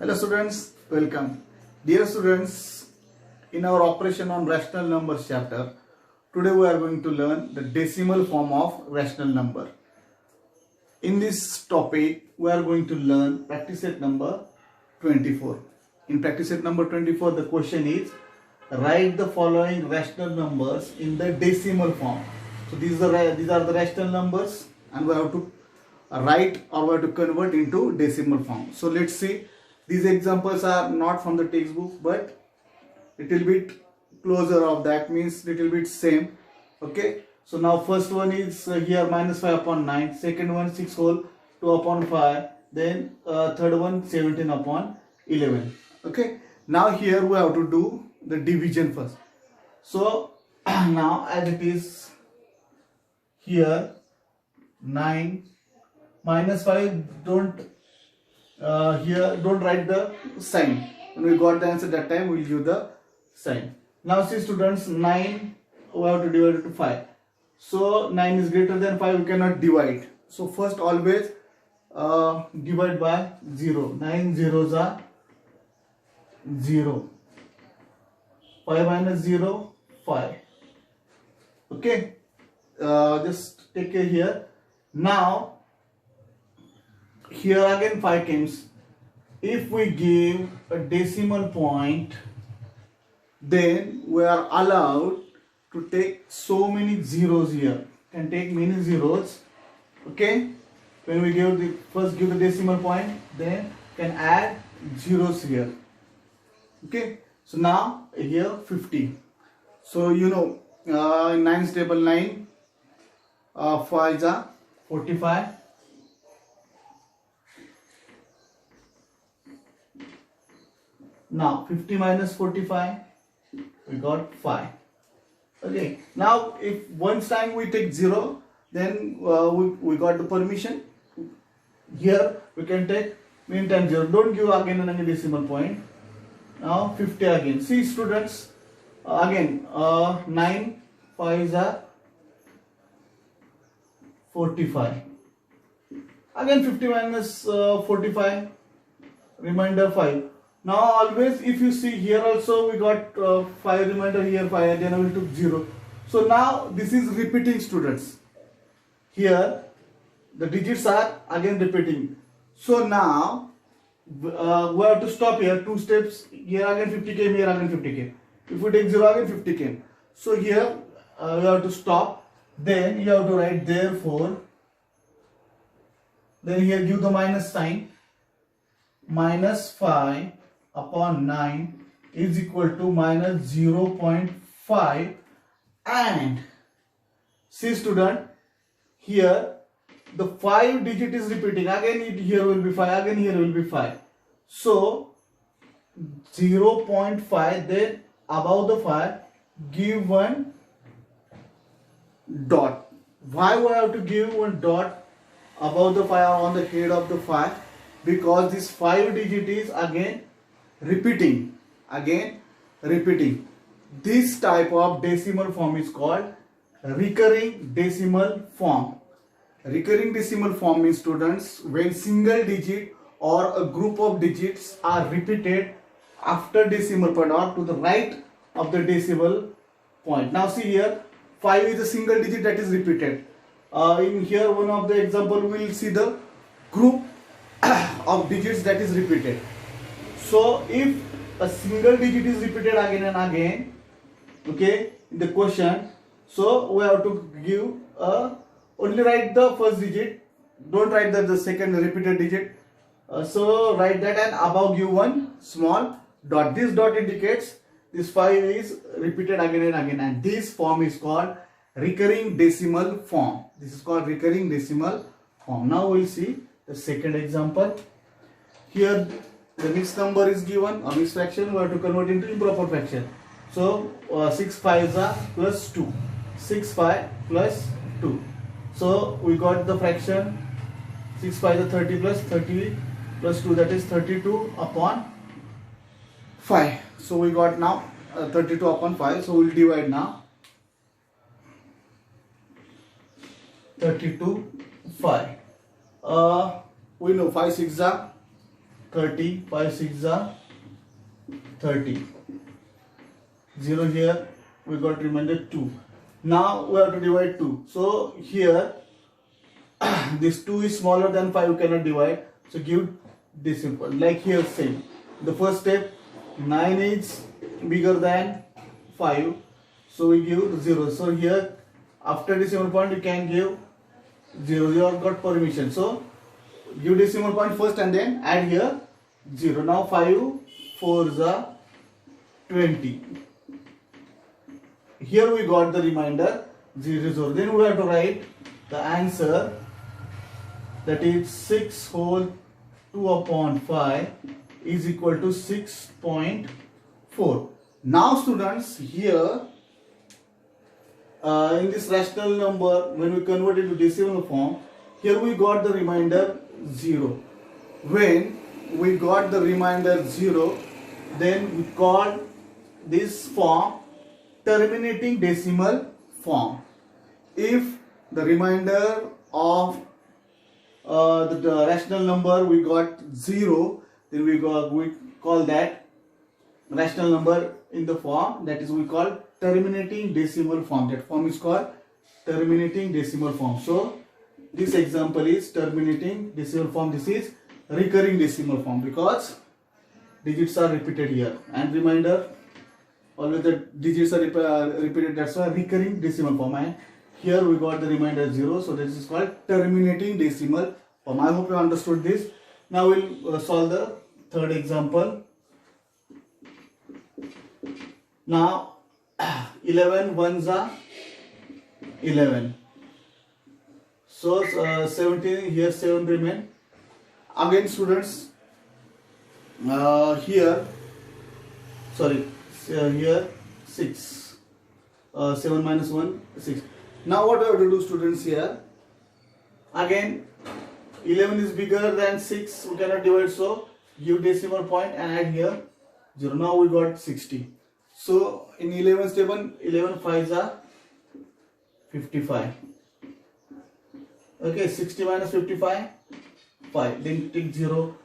Hello students, welcome. Dear students, in our operation on rational numbers chapter, today we are going to learn the decimal form of rational number. In this topic, we are going to learn practice set number 24. In practice set number 24, the question is, write the following rational numbers in the decimal form. So these are the rational numbers and we have to write or we have to convert into decimal form. So let's see. These examples are not from the textbook but little bit closer of that, means little bit same. Okay, so now first one is here minus 5 upon 9, second one 6 whole 2 upon 5, then third one 17 upon 11. Okay, now here we have to do the division first. So now as it is here 9 minus 5, don't write the sign. When we got the answer that time, we will give the sign. Now see students, 9 we have to divide it to 5. So 9 is greater than 5, we cannot divide. So first always divide by 0. 9 zeros are 0. 5 minus 0, 5. Okay, just take care here. Now here again 5 comes. If we give a decimal point, then we are allowed to take so many zeros here. Can take many zeros. Okay, when we first give the decimal point, then can add zeros here. Okay, so now here 50. So you know, 9's table 9, 5 is 45. Now 50 minus 45, we got 5. Okay, now if one time we take 0, then we got the permission. Here we can take many times 0. Don't give again and again decimal point. Now 50 again. See students, again 9, 5 is 45. Again 50 minus 45, remainder 5. Now always if you see here also we got 5 remainder, here 5, then we took 0. So now this is repeating students. Here the digits are again repeating. So now we have to stop here, 2 steps. Here again 50 came, here again 50 came. If we take 0 again 50 came. So here we have to stop. Then you have to write therefore. Then here give the minus sign. Minus 5 upon 9 is equal to minus 0.5, and see student, here the 5 digit is repeating. Again here will be 5, again here will be 5. So 0.5, then above the 5 give one dot. Why we have to give one dot above the 5 or on the head of the 5? Because this 5 digit is again repeating. This type of decimal form is called recurring decimal form. Recurring decimal form means students, when single digit or a group of digits are repeated after decimal point or to the right of the decimal point. Now see here 5 is a single digit that is repeated. In here one of the example we will see the group of digits that is repeated. So if a single digit is repeated again and again, okay, in the question, so we have to give only write the first digit, don't write the second repeated digit. So write that and above give one small dot. This dot indicates this 5 is repeated again and again, and this form is called recurring decimal form. This is called recurring decimal form. Now we will see the second example. Here the mixed number is given, a mixed fraction, we have to convert into improper fraction. So 6 5 is plus 2, 6 5 plus 2. So we got the fraction 6 5 is 30 plus 30 plus 2, that is 32 upon 5. So we got now 32 upon 5. So we will divide now. 32 5. We know 5 6 are 30, 5 6 are 30. 0 here, we got remainder 2. Now we have to divide 2. So here this 2 is smaller than 5, we cannot divide. So give decimal. Like here same. The first step, 9 is bigger than 5. So we give 0. So here after decimal point you can give 0. You have got permission. So give decimal point first and then add here 0. Now 5 4s are 20. Here we got the remainder 0 0. Then we have to write the answer, that is 6 whole 2 upon 5 is equal to 6.4. Now students, here in this rational number, when we convert it to decimal form, here we got the remainder 0. When we got the remainder 0, then we call this form terminating decimal form. If the remainder of the rational number we got 0, then we call that rational number in the form, that is we call terminating decimal form. That form is called terminating decimal form. So this example is terminating decimal form. This is recurring decimal form because digits are repeated here, and remainder always the digits are repeated. That's why recurring decimal form. And here we got the remainder 0. So this is called terminating decimal form. I hope you understood this. Now we'll solve the third example. Now 11 ones are 11. So 17, here 7 remain. Again students, here 6. 7 minus 1, 6. Now what we have to do students here? Again 11 is bigger than 6, we cannot divide, so give decimal point and add here 0. Now we got 60. So in 11 table, 11 5s are 55. Okay, 60 minus 55, 5. Then take 0.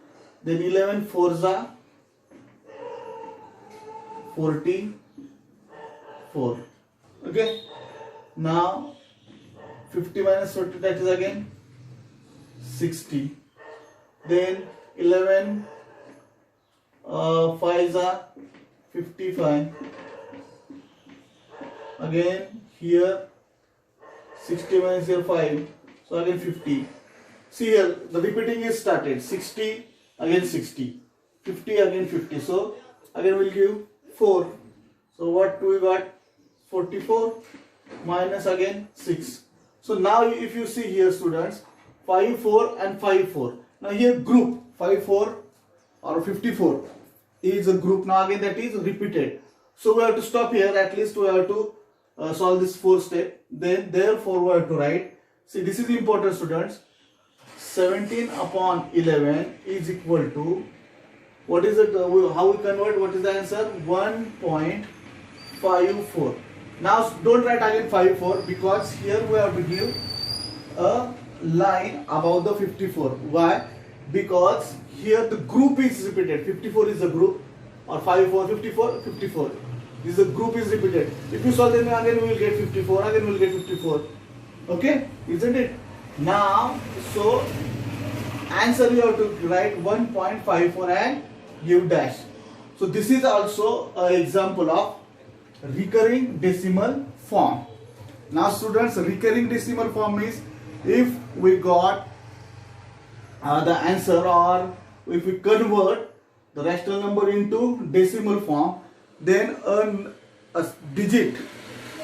Then 11 4s are 44. Okay. Now 50 minus 40, that is again 60. Then 11 5s are 55. Again here 60 minus here 5, so again 50. See here the repeating is started. 60 again 60, 50 again 50. So again we'll give 4. So what we got? 44 minus again 6. So now if you see here students, 5 4 and 5 4. Now here group 5 4 or 54 is a group. Now again that is repeated. So we have to stop here. At least we have to solve this 4 step. Then therefore we have to write. See, this is important students. 17 upon 11 is equal to, what is it? How we convert? What is the answer? 1.54. Now don't write again 54 because here we have to give a line above the 54. Why? Because here the group is repeated. 54 is a group, or 54, 54, 54. This is the group is repeated. If you solve them again, we will get 54. Again we will get 54. Okay, isn't it? Now, so answer you have to write 1.54 and give dash. So this is also an example of recurring decimal form. Now students, recurring decimal form is if we got the answer, or if we convert the rational number into decimal form, then a digit,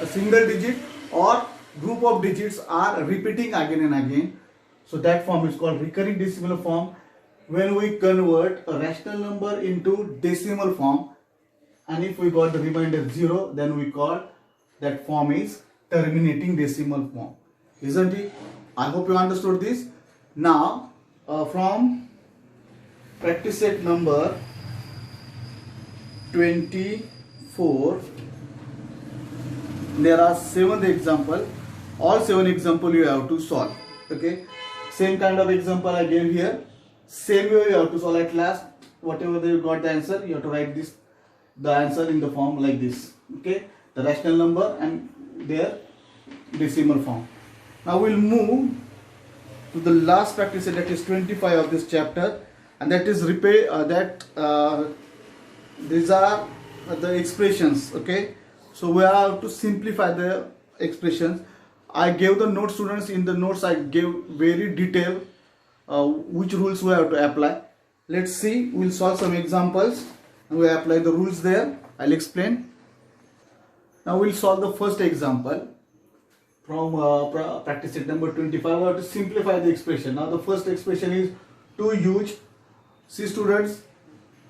a single digit or group of digits are repeating again and again. So that form is called recurring decimal form. When we convert a rational number into decimal form, and if we got the remainder 0, then we call that form is terminating decimal form. Isn't it? I hope you understood this. Now from practice set number 24, there are 7 examples. All 7 examples you have to solve. Okay, same kind of example I gave here. Same way you have to solve. At last whatever they got the answer, you have to write this, the answer in the form like this. Okay, the rational number and their decimal form. Now we'll move to the last practice, that is 25 of this chapter, and that is these are the expressions. Okay, so we have to simplify the expressions. I gave the note, students. In the notes I gave very detailed which rules we have to apply. Let's see, we'll solve some examples and we apply the rules there. I'll explain. Now we'll solve the first example from practice set number 25. We have to simplify the expression. Now the first expression is too huge. See students,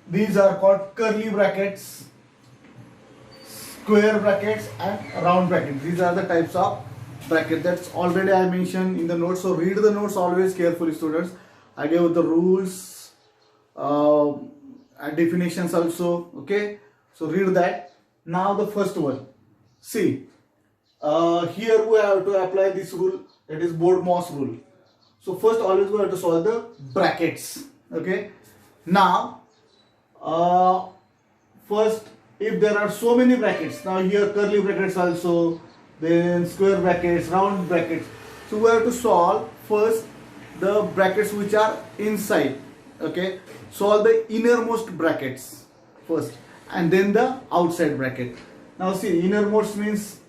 these are called curly brackets, square brackets and round brackets. These are the types of bracket that's already I mentioned in the notes. So read the notes always carefully, students. I gave the rules and definitions also. Okay, so read that. Now the first one, see, here we have to apply this rule, that is Bode-Moss rule. So first always we have to solve the brackets. Okay, now first, if there are so many brackets, now here curly brackets also, then square brackets, round brackets, so we have to solve first the brackets which are inside. Okay, solve the innermost brackets first and then the outside bracket. Now see, innermost means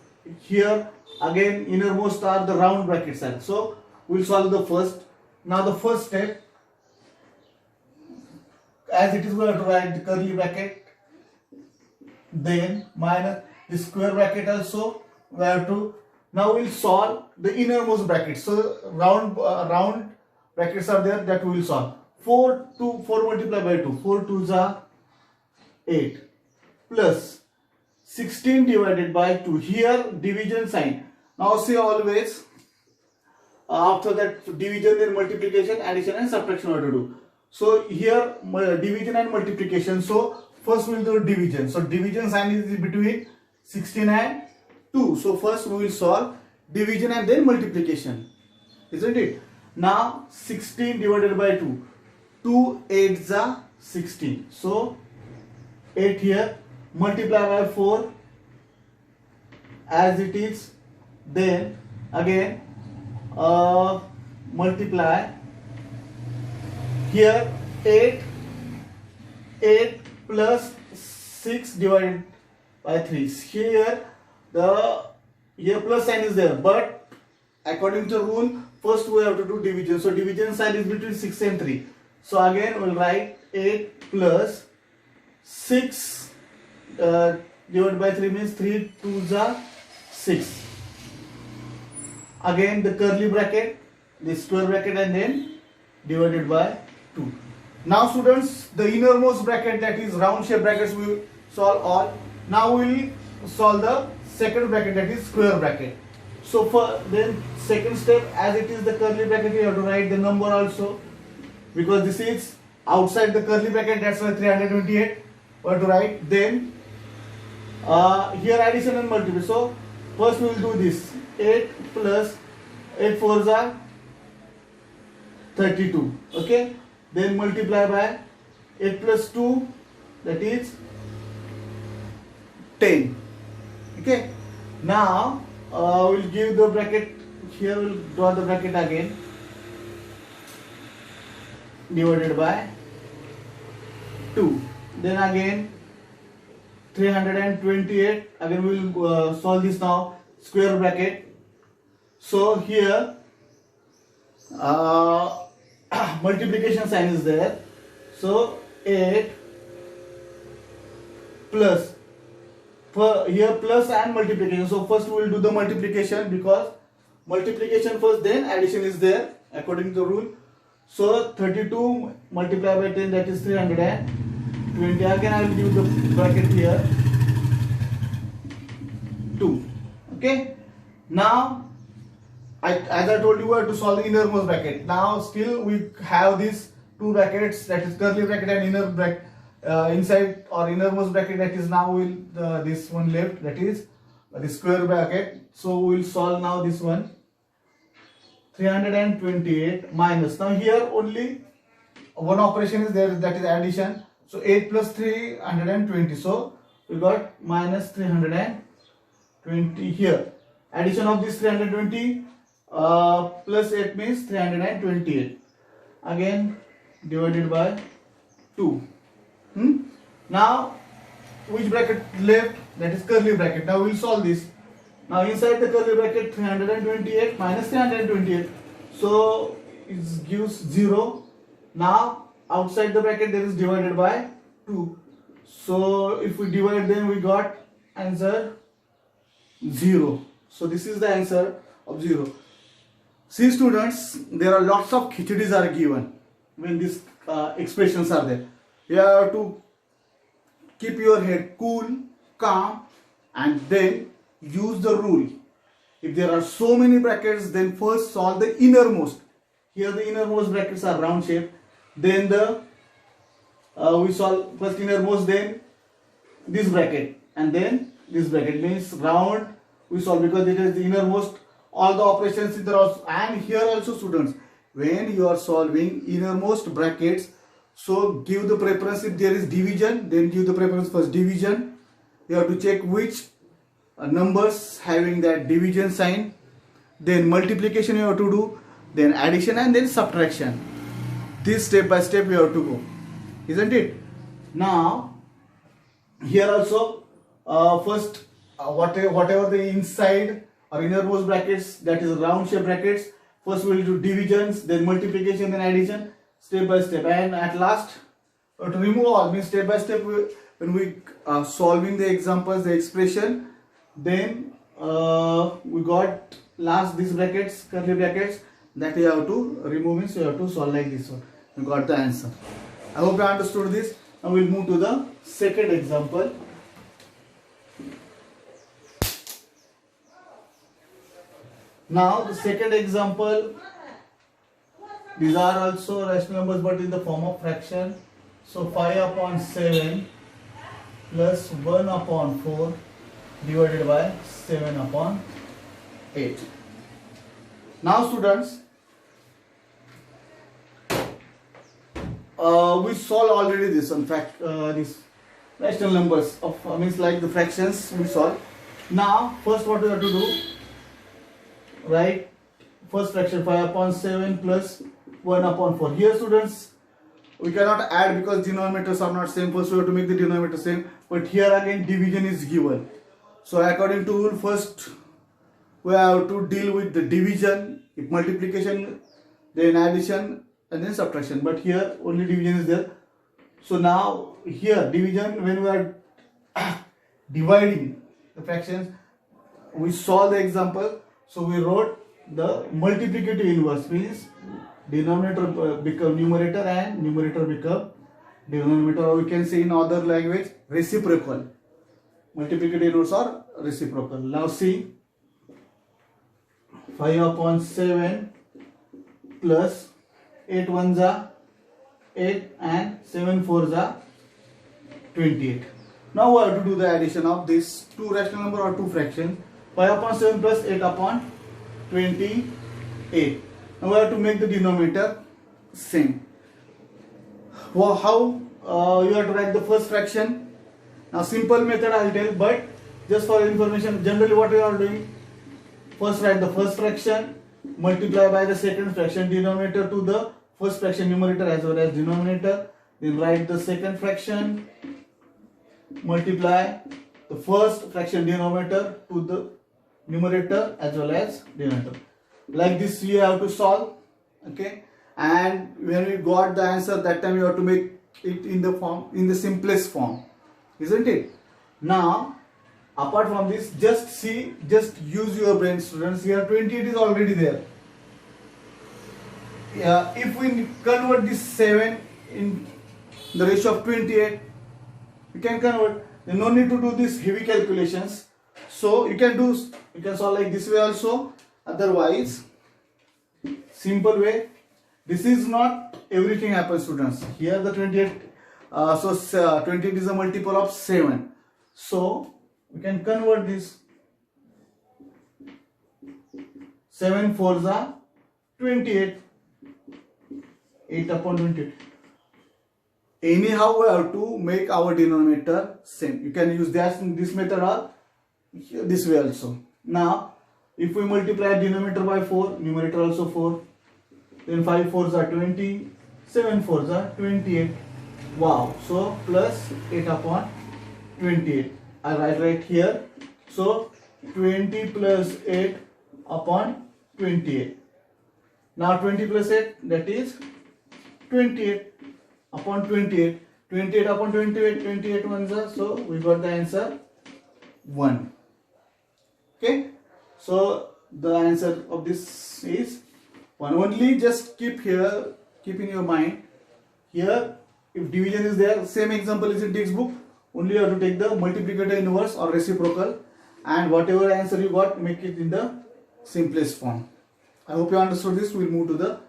here again innermost are the round brackets, and so we'll solve the first. Now the first step, as it is, we have to write the curly bracket, then minus the square bracket also we have to. Now we'll solve the innermost bracket. So round brackets are there, that we will solve. 4 multiplied by 2, 4 2s are 8, plus 16 divided by 2. Here division sign. Now see, always after that division, then multiplication, addition and subtraction we have to do. So here division and multiplication. So first we will do division. So division sign is between 16 and 2. So first we will solve division and then multiplication, isn't it? Now 16 divided by 2. 2 8s are 16. So 8 here, multiply by 4 as it is, then again multiply here 8 plus 6 divided by 3. Here plus sign is there, but according to rule first we have to do division. So division sign is between 6 and 3. So again we'll write 8 plus 6 divided by 3 means 3 2s are 6. Again the curly bracket, the square bracket, and then divided by 2. Now students, the innermost bracket, that is round shape brackets, we will solve all. Now we will solve the second bracket, that is square bracket. So for then second step, as it is the curly bracket, you have to write the number also, because this is outside the curly bracket, that's why 328 we have to write. Then here addition and multiplication. So first we will do this, 8 plus 8 4s are 32. Okay, then multiply by 8 plus 2, that is 10. Okay, now we'll give the bracket. Here we'll draw the bracket again, divided by 2. Then again 328. Again we will solve this now, square bracket. So here multiplication sign is there. So 8 plus, here plus and multiplication. So first we will do the multiplication, because multiplication first, then addition is there according to the rule. So 32 multiplied by 10, that is 320. Again I will give the bracket here 2. Okay, now as I told you, we have to solve the innermost bracket. Now still we have these two brackets, that is curly bracket and inner bracket, inside or innermost bracket, that is now this one left, that is the square bracket. So we will solve now this one, 328 minus. Now here only one operation is there, that is addition. So 8 plus 320. So we got minus 320 here. Addition of this 320 plus 8 means 328. Again divided by 2. Now which bracket left? That is curly bracket. Now we will solve this. Now inside the curly bracket 328 minus 328. So it gives 0. Now outside the bracket there is divided by 2. So if we divide them we got answer 0. So this is the answer of 0. See students, there are lots of khichadis are given when these expressions are there. You have to keep your head cool, calm, and then use the rule. If there are so many brackets, then first solve the innermost. Here the innermost brackets are round shape. Then we solve first innermost, then this bracket, and then this bracket means round. We solve because it is the innermost. All the operations in the also, and here also students, when you are solving innermost brackets, so give the preference if there is division, then give the preference first division. You have to check which numbers having that division sign, then multiplication you have to do, then addition, and then subtraction. This step by step you have to go, isn't it? Now here also first whatever the inside or innermost brackets, that is round shape brackets, first we will do divisions, then multiplication, then addition, step by step, and at last to remove all means step by step. When we are solving the examples, the expression, then we got last these brackets, curly brackets, that you have to remove, means you have to solve like this one. You got the answer. I hope you understood this. Now we'll move to the second example. Now the second example, these are also rational numbers but in the form of fraction. So 5 upon 7 plus 1 upon 4 divided by 7 upon 8. Now students, we solved already this. In fact, this rational numbers of means like the fractions we solve. Now first what we have to do, right? First fraction 5 upon 7 plus 1 upon 4. Here students, we cannot add because denominators are not same. First we have to make the denominator same. But here again division is given. So according to rule, first we have to deal with the division. If multiplication, then addition, and then subtraction. But here only division is there. So now here division, when we are dividing the fractions, we solve the example. So we wrote the multiplicative inverse, means denominator become numerator and numerator become denominator, or we can say in other language reciprocal. Multiplicative inverse or reciprocal. Now see, 5 upon 7 plus 8 1s are 8 and 7 4s are 28. Now we have to do the addition of these two rational number or two fractions. 5 upon 7 plus 8 upon 28. Now we have to make the denominator same. Well, how you have to write the first fraction? Now simple method I will tell, but just for information, generally what we are doing, first write the first fraction, multiply by the second fraction denominator to the first fraction numerator as well as denominator, then write the second fraction, multiply the first fraction denominator to the numerator as well as denominator. Like this you have to solve, okay? And when we got the answer, that time you have to make it in the form, in the simplest form, isn't it? Now apart from this, just see, just use your brain students. Here 28 is already there. If we convert this 7 in the ratio of 28, we can convert. Then no need to do this heavy calculations. So you can solve like this way also. Otherwise, simple way. This is not everything happens students. Here the 28, 28 is a multiple of 7. So we can convert this. 7 4s are 28. 8 upon 28. anyhow we have to make our denominator same. You can use this method or this way also. Now if we multiply denominator by 4, numerator also 4, then 5 4s are 20, 7 4s are 28. Wow. So plus 8 upon 28. I write right here. So 20 plus 8 upon 28. Now 20 plus 8, that is 28 upon 28. 28 upon 28, 28 ones are, so we got the answer 1. Okay. So the answer of this is 1. Only just keep in your mind here, if division is there, same example is in textbook, only you have to take the multiplicator inverse or reciprocal, and whatever answer you got, make it in the simplest form. I hope you understood this. We'll move to the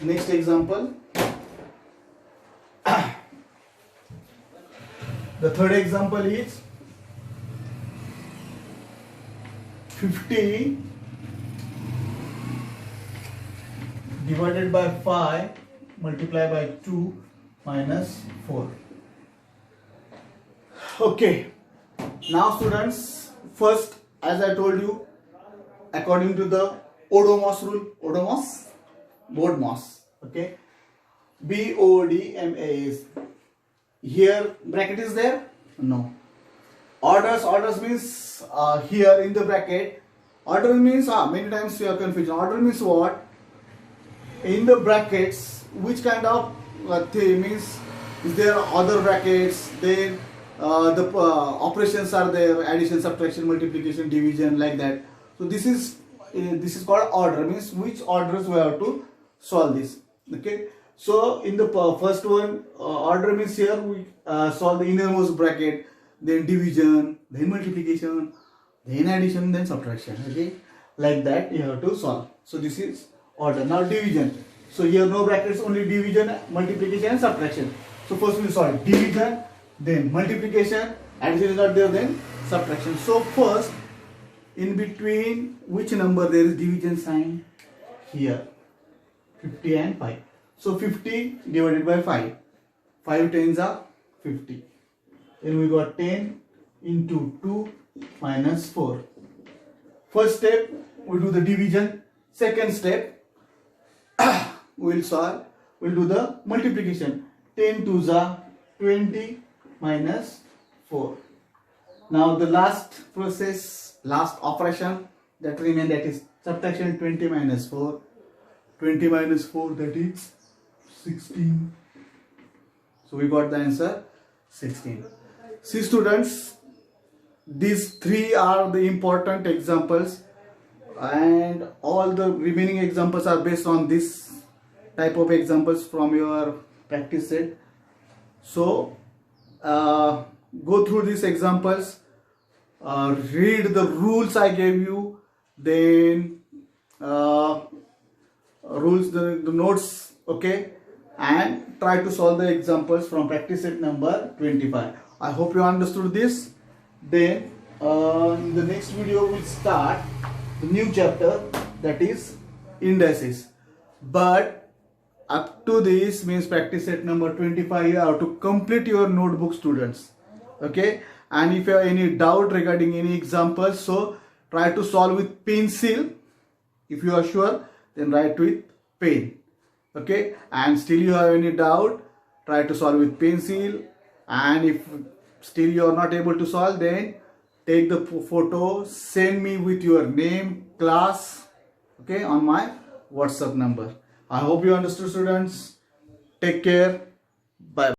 next example. The third example is 50 divided by 5 multiplied by 2 minus 4. Okay, now students, first, as I told you, according to the Odomos rule, BODMAS, okay, BODMAS. Here bracket is there? No. Orders means here in the bracket. Order means many times you are confused. Order means what? In the brackets, which kind of thing means? Is there other brackets? Then the operations are there: addition, subtraction, multiplication, division, like that. So this is called order. Means which orders we have to solve this. Okay. So in the first one, order means here we solve the innermost bracket, then division, then multiplication, then addition, then subtraction. Okay, like that you have to solve. So this is order. Now division. So here no brackets, only division, multiplication and subtraction. So first we solve division, then multiplication, addition is not there, then subtraction. So first, in between which number there is division sign? Here, 50 and 5. So 50 divided by 5. 5 tens are 50. Then we got 10 into 2 minus 4. First step, we do the division. Second step, we will solve. We will do the multiplication. 10 twos are 20 minus 4. Now the last process, last operation that remains, that is subtraction. 20 minus 4. 20 minus 4, that is 16. So we got the answer 16. See students, these three are the important examples, and all the remaining examples are based on this type of examples from your practice set. So go through these examples, read the rules I gave you, then rules, the notes, okay, and try to solve the examples from practice set number 25. I hope you understood this. Then in the next video we'll start the new chapter, that is indices. But up to this means practice set number 25, you have to complete your notebook, students. Okay, and if you have any doubt regarding any examples, so try to solve with pencil. If you are sure, then write with pen. Okay, and still you have any doubt, try to solve with pencil, and if still you are not able to solve, then take the photo, send me with your name, class, okay, on my WhatsApp number. I hope you understood, students. Take care. Bye.